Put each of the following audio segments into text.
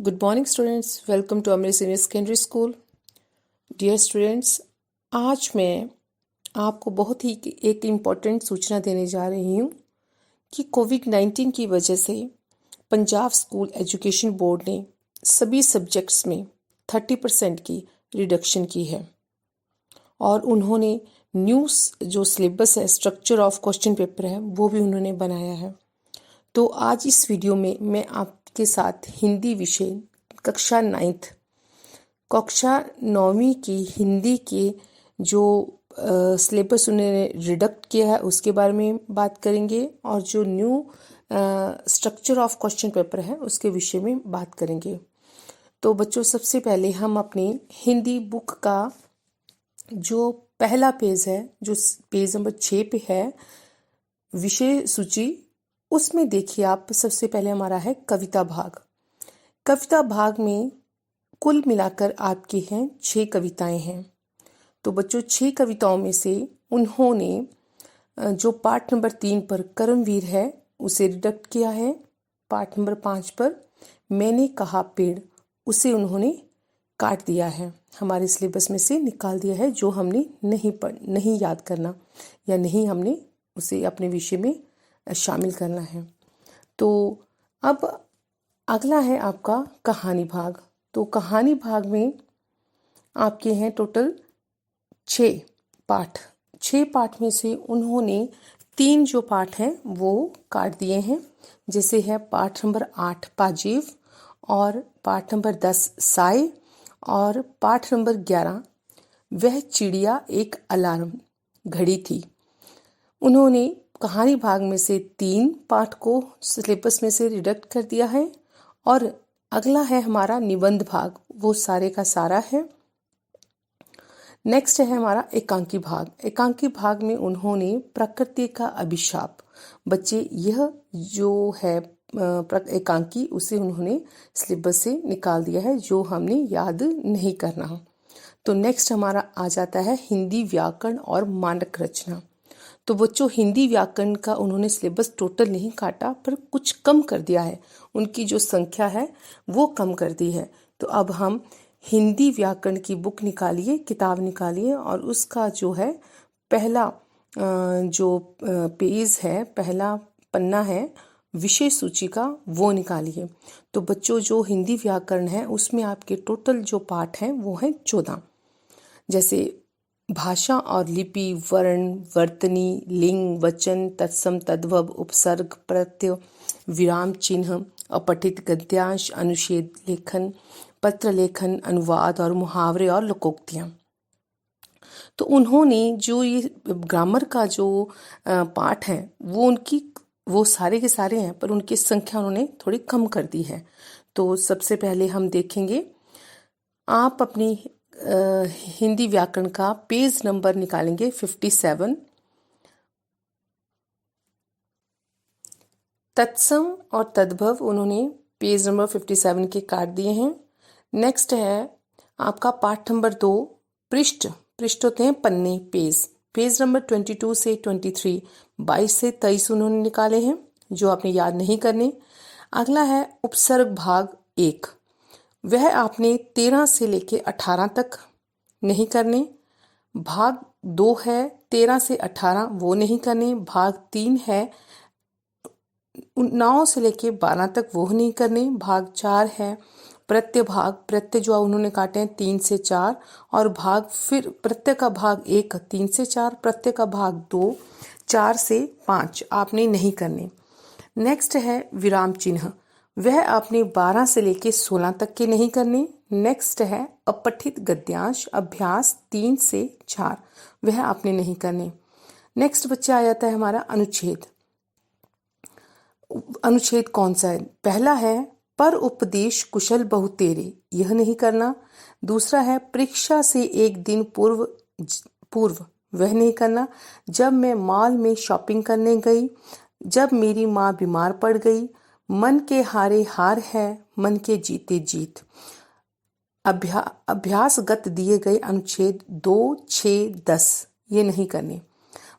Good morning students, welcome to Amrit Senior Secondary School. Dear students, आज मैं आपको बहुत ही एक इम्पॉर्टेंट सूचना देने जा रही हूँ कि कोविड-19 की वजह से पंजाब स्कूल एजुकेशन बोर्ड ने सभी सब्जेक्ट्स में 30% की रिडक्शन की है और उन्होंने न्यू जो सिलेबस है, स्ट्रक्चर ऑफ क्वेश्चन पेपर है, वो भी उन्होंने बनाया है। तो आज इस वीडियो में मैं आपके साथ हिंदी विषय कक्षा 9वीं की हिंदी के जो सिलेबस उन्होंने रिडक्ट किया है उसके बारे में बात करेंगे और जो new structure of question paper है उसके विषय में बात करेंगे। तो बच्चों, सबसे पहले हम अपनी हिंदी बुक का जो पहला पेज है, जो पेज नंबर 6 पे है, विषय सूची, उसमें देखिए आप, सबसे पहले हमारा है कविता भाग। कविता भाग में कुल मिलाकर आपकी हैं 6 कविताएं हैं। तो बच्चों, 6 कविताओं में से उन्होंने जो पाठ नंबर 3 पर कर्मवीर है उसे रिडक्ट किया है। पाठ नंबर 5 पर मैंने कहा पेड़, उसे उन्होंने काट दिया है, हमारे सिलेबस में से निकाल दिया है, जो हमने नहीं याद करना या नहीं हमने उसे अपने विषय में शामिल करना है। तो अब अगला है आपका कहानी भाग। तो कहानी भाग में आपके हैं टोटल 6 पाठ। 6 पाठ में से उन्होंने 3 जो पाठ हैं वो काट दिए हैं, जैसे है पाठ नंबर 8 पाजीव, और पाठ नंबर 10 साए, और पाठ नंबर 11 वह चिड़िया एक अलार्म घड़ी थी। उन्होंने कहानी भाग में से 3 पाठ को सिलेबस में से रिडक्ट कर दिया है। और अगला है हमारा निबंध भाग, वो सारे का सारा है। नेक्स्ट है हमारा एकांकी भाग। एकांकी भाग में उन्होंने प्रकृति का अभिशाप, बच्चे यह जो है एकांकी, उसे उन्होंने सिलेबस से निकाल दिया है, जो हमने याद नहीं करना। तो नेक्स्ट हमारा आ जाता है हिंदी व्याकरण और मानक रचना। तो बच्चों, हिंदी व्याकरण का उन्होंने सिलेबस टोटल नहीं काटा, पर कुछ कम कर दिया है, उनकी जो संख्या है वो कम कर दी है। तो अब हम हिंदी व्याकरण की बुक निकालिए, किताब निकालिए, और उसका जो है पहला जो पेज है, पहला पन्ना है विषय सूची का, वो निकालिए। तो बच्चों, जो हिंदी व्याकरण है उसमें आपके टोटल जो पाठ हैं वो हैं 14, जैसे भाषा और लिपि, वर्ण, वर्तनी, लिंग, वचन, तत्सम, तद्भव, उपसर्ग, प्रत्यय, विराम चिन्ह, अपठित गद्यांश, अनुच्छेद लेखन, पत्र लेखन, अनुवाद और मुहावरे और लोकोक्तियाँ। तो उन्होंने जो ये ग्रामर का जो पाठ है वो सारे के सारे हैं, पर उनकी संख्या उन्होंने थोड़ी कम कर दी है। तो सबसे पहले हम देखेंगे, आप अपनी हिंदी व्याकरण का पेज नंबर निकालेंगे 57। तत्सम और तद्भव उन्होंने पेज नंबर 57 के काट दिए हैं। नेक्स्ट है आपका पाठ नंबर 2 पृष्ठ होते हैं पन्ने, पेज नंबर 22 से 23, 22 से 23 उन्होंने निकाले हैं, जो आपने याद नहीं करने। अगला है उपसर्ग भाग 1, वह आपने 13 से लेके 18 तक नहीं करने। भाग 2 है 13 से 18, वो नहीं करने। भाग 3 है 9 से लेके 12 तक, वो नहीं करने। भाग 4 है प्रत्यय भाग, प्रत्यय जो उन्होंने काटे हैं 3 से 4, और भाग फिर प्रत्यय का भाग 1 3 से 4, प्रत्यय का भाग 2 4 से 5 आपने नहीं करने। नेक्स्ट है विराम चिन्ह, वह आपने 12 से लेके 16 तक के नहीं करने। नेक्स्ट है अपठित गद्यांश, अभ्यास 3 से 4, वह आपने नहीं करने। नेक्स्ट बच्चा आ जाता है हमारा अनुच्छेद। अनुच्छेद कौन सा है? पहला है पर उपदेश कुशल बहु तेरे, यह नहीं करना। दूसरा है परीक्षा से एक दिन पूर्व, वह नहीं करना। जब मैं मॉल में शॉपिंग करने गई, जब मेरी माँ बीमार पड़ गई, मन के हारे हार है, मन के जीते जीत। अभ्यासगत दिए गए अनुच्छेद 2, 6, 10 ये नहीं करने।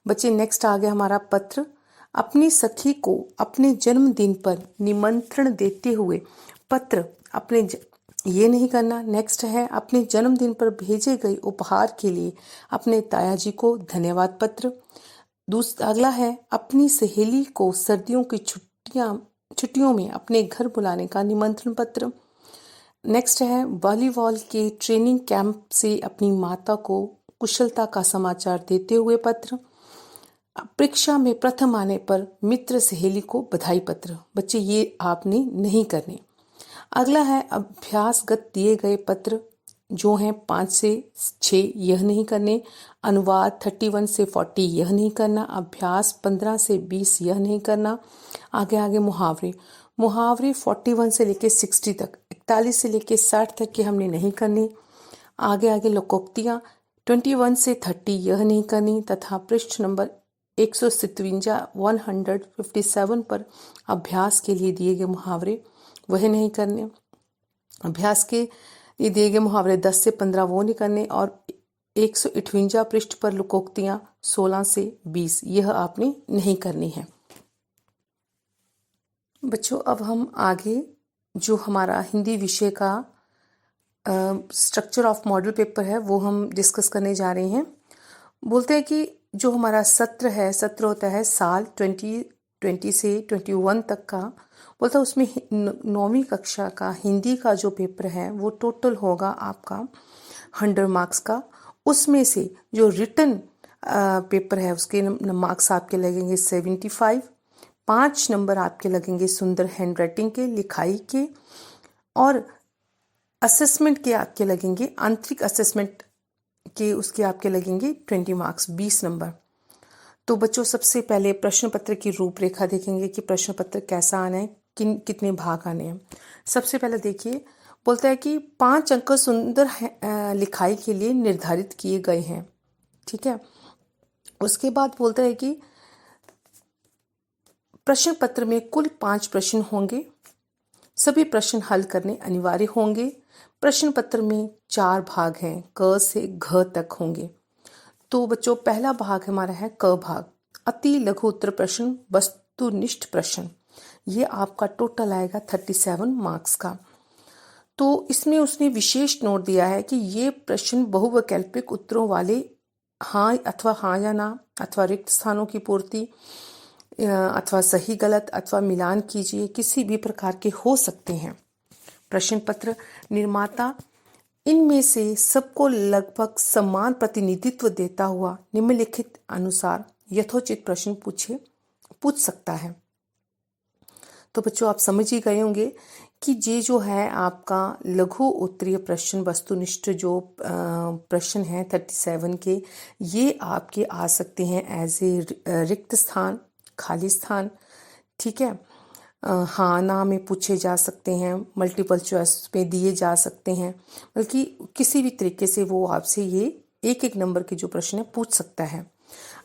बच्चे, नेक्स्ट आ गया हमारा पत्र। अपनी सखी को अपने जन्मदिन पर निमंत्रण देते हुए पत्र ये नहीं करना। नेक्स्ट है अपने जन्मदिन पर भेजे गए उपहार के लिए अपने ताया जी को धन्यवाद पत्र। अगला है अपनी सहेली को सर्दियों की छुट्टियों में अपने घर बुलाने का निमंत्रण पत्र। नेक्स्ट है वॉलीबॉल के ट्रेनिंग कैंप से अपनी माता को कुशलता का समाचार देते हुए पत्र। परीक्षा में प्रथम आने पर मित्र सहेली को बधाई पत्र। बच्चे ये आपने नहीं करने। अगला है अभ्यासगत दिए गए पत्र जो हैं 5 से 6, यह नहीं करने। अनुवाद 31 से 40 यह नहीं करना। अभ्यास 15 से 20 यह नहीं करना। आगे मुहावरे 41 से लेके 60 तक, 41 से लेके 60 तक के हमने नहीं करनी। आगे लोकोक्तियाँ 21 से 30 यह नहीं करनी तथा पृष्ठ नंबर 157 पर अभ्यास के लिए दिए गए मुहावरे वह नहीं करने। अभ्यास के लिए दिए गए मुहावरे 10 से 15 वो नहीं करने और 158 पृष्ठ पर लोकोक्तियाँ 16 से 20 यह आपने नहीं करनी है। बच्चों अब हम आगे जो हमारा हिंदी विषय का स्ट्रक्चर ऑफ मॉडल पेपर है वो हम डिस्कस करने जा रहे हैं। बोलते हैं कि जो हमारा सत्र होता है साल 2020 से 21 तक का। बोलता है उसमें 9वीं कक्षा का हिंदी का जो पेपर है वो टोटल होगा आपका 100 मार्क्स का। उसमें से जो रिटन पेपर है उसके मार्क्स आपके लगेंगे 75। 5 नंबर आपके लगेंगे सुंदर हैंड राइटिंग के, लिखाई के, और असेसमेंट के आपके लगेंगे, आंतरिक असेसमेंट के उसके आपके लगेंगे 20 मार्क्स, 20 नंबर। तो बच्चों सबसे पहले प्रश्न पत्र की रूपरेखा देखेंगे कि प्रश्न पत्र कैसा आना है, कितने भाग आने हैं। सबसे पहले देखिए बोलता है कि 5 अंक सुंदर लिखाई के लिए निर्धारित किए गए हैं। ठीक है। उसके बाद बोलता है कि प्रश्न पत्र में कुल 5 प्रश्न होंगे, सभी प्रश्न हल करने अनिवार्य होंगे। प्रश्न पत्र में 4 भाग हैं, क से घ तक होंगे। तो बच्चों पहला भाग हमारा है क भाग, अति लघु उत्तर प्रश्न, वस्तुनिष्ठ प्रश्न। ये आपका टोटल आएगा 37 मार्क्स का। तो इसमें उसने विशेष नोट दिया है कि ये प्रश्न बहुवैकल्पिक उत्तरों वाले हाँ अथवा हाँ या ना अथवा रिक्त स्थानों की पूर्ति अथवा सही गलत अथवा मिलान कीजिए किसी भी प्रकार के हो सकते हैं। प्रश्न पत्र निर्माता इनमें से सबको लगभग समान प्रतिनिधित्व देता हुआ निम्नलिखित अनुसार यथोचित प्रश्न पूछ सकता है। तो बच्चों आप समझ ही गए होंगे कि ये जो है आपका लघु उत्तरीय प्रश्न वस्तुनिष्ठ जो प्रश्न हैं 37 के, ये आपके आ सकते हैं एज ए रिक्त स्थान, खाली स्थान। ठीक है। हाँ ना में पूछे जा सकते हैं, मल्टीपल चॉइस पे दिए जा सकते हैं, बल्कि किसी भी तरीके से वो आपसे ये एक नंबर के जो प्रश्न है पूछ सकता है।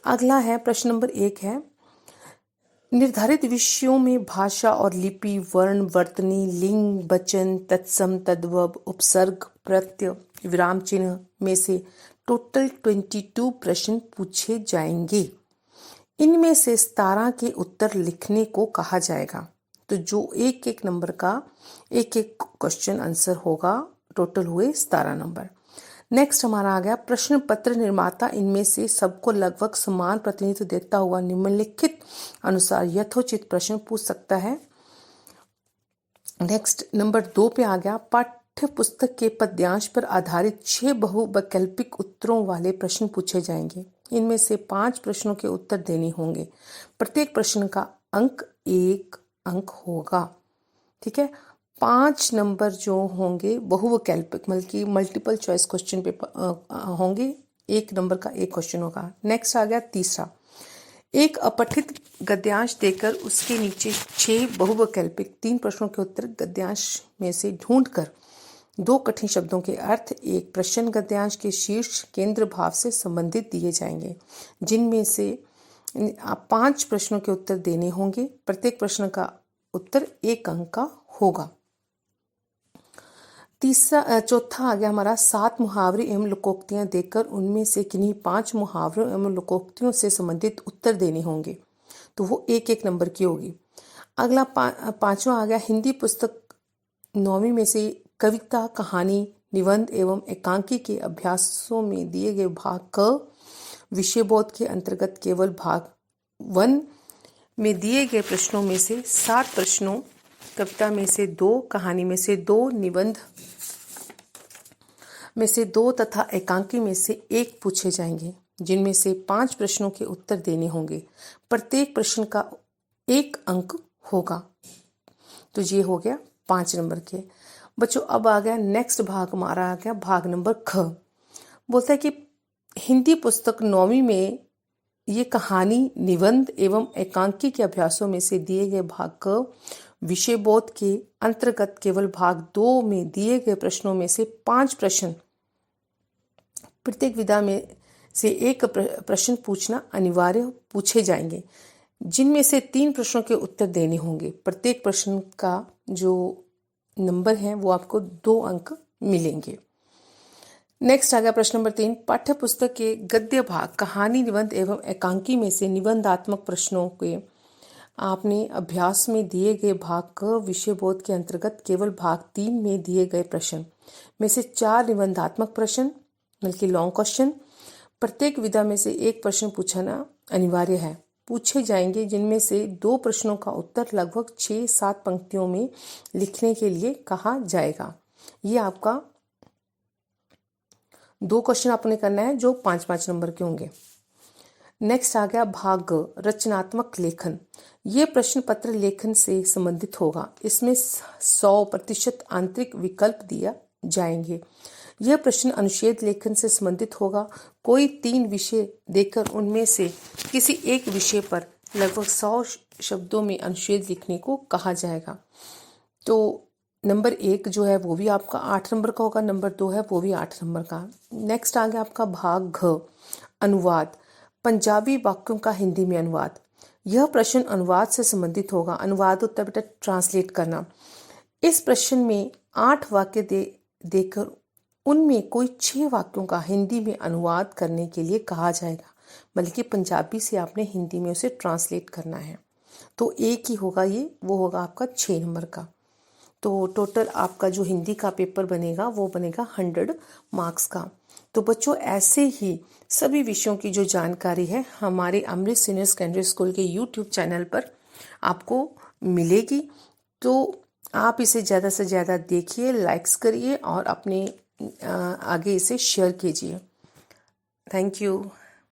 अगला है प्रश्न नंबर 1 है निर्धारित विषयों में भाषा और लिपि, वर्ण, वर्तनी, लिंग, वचन, तत्सम, तद्भव, उपसर्ग, प्रत्यय, विराम चिन्ह में से टोटल 22 प्रश्न पूछे जाएंगे। इनमें से 17 के उत्तर लिखने को कहा जाएगा। तो जो एक नंबर का एक क्वेश्चन आंसर होगा, टोटल हुए 17 नंबर। नेक्स्ट हमारा आ गया प्रश्न पत्र निर्माता इनमें से सबको लगभग समान प्रतिनिधित्व देता हुआ निम्नलिखित अनुसार यथोचित प्रश्न पूछ सकता है। नेक्स्ट नंबर 2 पे आ गया पाठ्य पुस्तक के पद्यांश पर आधारित 6 बहुवैकल्पिक उत्तरों वाले प्रश्न पूछे जाएंगे। इनमें से 5 प्रश्नों के उत्तर देने होंगे। प्रत्येक प्रश्न का अंक 1 अंक होगा। ठीक है। 5 नंबर जो होंगे बहुवैकल्पिक बल्कि मल्टीपल चॉइस क्वेश्चन पेपर होंगे। 1 नंबर का एक क्वेश्चन होगा। नेक्स्ट आ गया तीसरा, एक अपठित गद्यांश देकर उसके नीचे 6 बहुवैकल्पिक 3 प्रश्नों के उत्तर गद्यांश में से ढूंढकर 2 कठिन शब्दों के अर्थ एक प्रश्न गद्यांश के शीर्ष केंद्र भाव से संबंधित दिए जाएंगे, जिनमें से 5 प्रश्नों के उत्तर देने होंगे। प्रत्येक प्रश्न का उत्तर 1 अंक का होगा। चौथा आ गया हमारा 7 मुहावरे एवं लोकोक्तियां देकर उनमें से किन्हीं 5 मुहावरों एवं लोकोक्तियों से संबंधित उत्तर देने होंगे। तो वो 1 नंबर की होगी। अगला 5वां आ गया हिंदी पुस्तक 9वीं में से कविता, कहानी, निबंध एवं एकांकी के अभ्यासों में दिए गए भाग क विषय बोध के अंतर्गत केवल भाग 1 में दिए गए प्रश्नों में से 7 प्रश्नों, कविता में से 2, कहानी में से 2, निबंध में से 2 तथा एकांकी में से 1 पूछे जाएंगे, जिनमें से 5 प्रश्नों के उत्तर देने होंगे। प्रत्येक प्रश्न का 1 अंक होगा। तो ये हो गया 5 नंबर के। बच्चों अब आ गया नेक्स्ट भाग, हमारा आ गया भाग नंबर ख। बोलता है कि हिंदी पुस्तक 9वीं में ये कहानी, निबंध एवं एकांकी के अभ्यासों में से दिए गए भाग क विषय बोध के अंतर्गत केवल भाग 2 में दिए गए प्रश्नों में से 5 प्रश्न, प्रत्येक विधा में से 1 प्रश्न पूछना अनिवार्य पूछे जाएंगे, जिनमें से 3 प्रश्नों के उत्तर देने होंगे। प्रत्येक प्रश्न का जो नंबर है वो आपको 2 अंक मिलेंगे। नेक्स्ट आ गया प्रश्न नंबर 3। पाठ्य पुस्तक के गद्य भाग, कहानी, निबंध एवं एकांकी में से निबंधात्मक प्रश्नों के आपने अभ्यास में दिए गए भाग क विषय बोध के अंतर्गत केवल भाग 3 में दिए गए प्रश्न में से 4 निबंधात्मक प्रश्न बल्कि लॉन्ग क्वेश्चन, प्रत्येक विधा में से 1 प्रश्न पूछना अनिवार्य है, पूछे जाएंगे, जिनमें से 2 प्रश्नों का उत्तर लगभग 6-7 पंक्तियों में लिखने के लिए कहा जाएगा। ये आपका 2 क्वेश्चन आपने करना है जो 5-5 नंबर के होंगे। नेक्स्ट आ गया भाग ग, रचनात्मक लेखन। ये प्रश्न पत्र लेखन से संबंधित होगा। इसमें 100% आंतरिक विकल्प दिया जाएंगे। यह प्रश्न अनुच्छेद लेखन से संबंधित होगा। कोई 3 विषय देकर उनमें से किसी एक विषय पर लगभग 100 शब्दों में अनुच्छेद लिखने को कहा जाएगा। तो नंबर 1 जो है वो भी आपका 8 नंबर का होगा, नंबर 2 है वो भी 8 नंबर का। नेक्स्ट आ गया आपका भाग घ, अनुवाद, पंजाबी वाक्यों का हिंदी में अनुवाद। यह प्रश्न अनुवाद से संबंधित होगा। अनुवाद होता है बेटा ट्रांसलेट करना। इस प्रश्न में 8 वाक्य देकर उनमें कोई 6 वाक्यों का हिंदी में अनुवाद करने के लिए कहा जाएगा, बल्कि पंजाबी से आपने हिंदी में उसे ट्रांसलेट करना है। तो एक ही होगा ये, वो होगा आपका 6 नंबर का। तो टोटल आपका जो हिंदी का पेपर बनेगा वो बनेगा 100 मार्क्स का। तो बच्चों ऐसे ही सभी विषयों की जो जानकारी है हमारे अमृत सीनियर सेकेंडरी स्कूल के YouTube चैनल पर आपको मिलेगी। तो आप इसे ज़्यादा से ज़्यादा देखिए, लाइक्स करिए और अपने आगे इसे शेयर कीजिए। Thank you.